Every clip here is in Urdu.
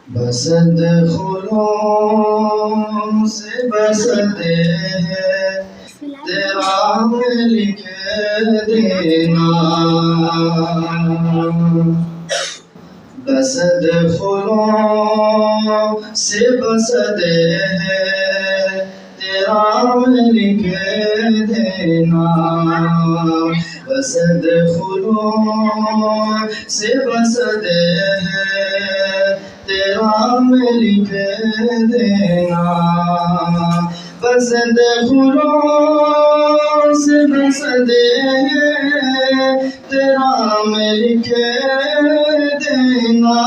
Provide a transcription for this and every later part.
بسد خلوں سے بسدے ہیں تیرا میں لکھ دینا بسد خلوں سے بسدے ہیں تیرا میں لکھ دینا بسد خلوں سے بسدے ہیں تیرا میں لکھ دینا بسد خلوں سے بسدے ہیں تیرا میں لکھ دینا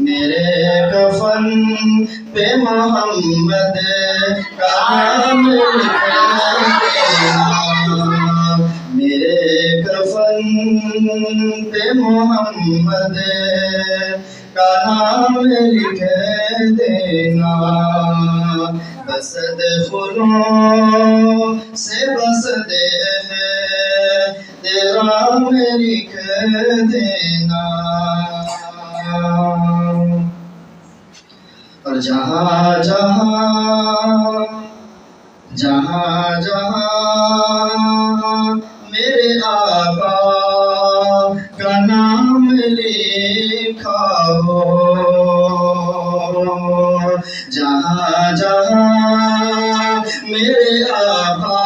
میرے کفن پہ محمد کا نام لکھ دینا میرے کفن پہ محمد کا نام لکھ دینا بسد خلوں سے بسدے ہیں تیرا میں لکھ دینا اور جہاں جہاں میرے آقا کا نام لکھا ہو جہاں میرے آقا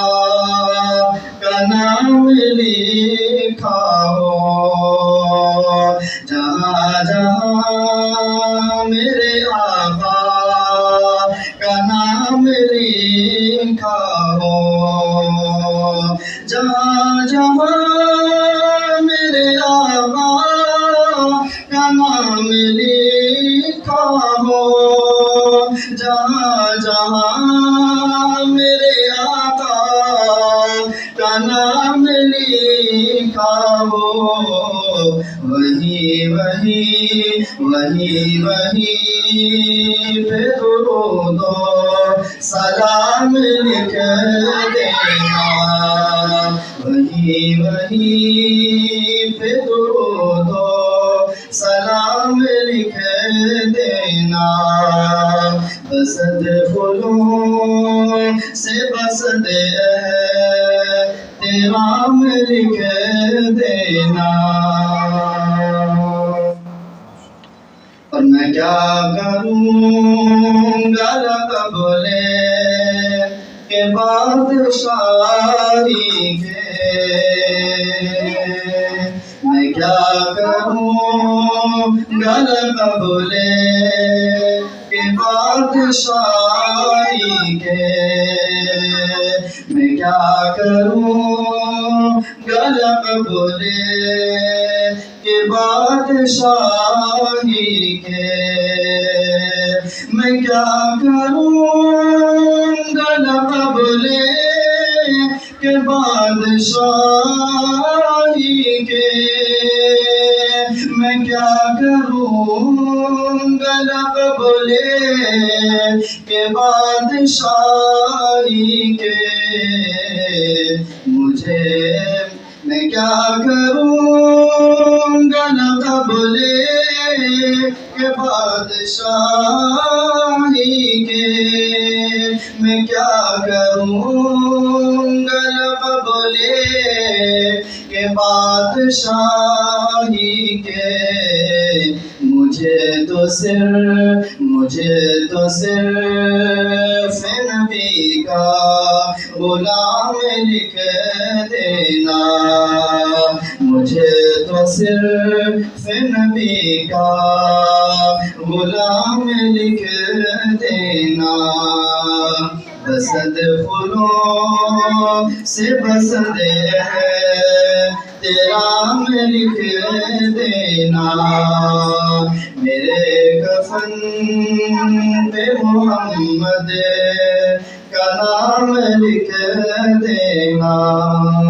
کا نام لکھا ہو جہاں میرے آقا کا نام لکھا ہو جہاں میرے آقا کا نام لکھا ہو جہاں میرے آقا کا نام لکھا ہو وہی پہ درود و سلام لکھ دینا وہی پہ درود و سلام لکھ دینا بسد خلوں سے بسدے ہیں تیرا میں لکھ دینا اور میں کیا کروں گا لقب لے کے بادشاہی کے میں کیا کروں گا لقب لے کے بادشاہی کے میں کیا کروں گا لقب لے کے بادشاہی کے میں کیا کروں گا لقب لے کے بادشاہی کے میں کیا کروں گا لقب لے کے بادشاہی کے میں کیا کروں گا لقب لے کے بادشاہی کے میں کیا کروں گا لقب لے کے بادشاہی کے مجھے تو صرف نبی کا غلام لکھ دینا مجھے تو صرف نبی کا غلام لکھ دینا بسد خلوں سے بسدے ہیں تیرا میں لکھ دینا میرے کفن پہ محمد کا نام لکھ دینا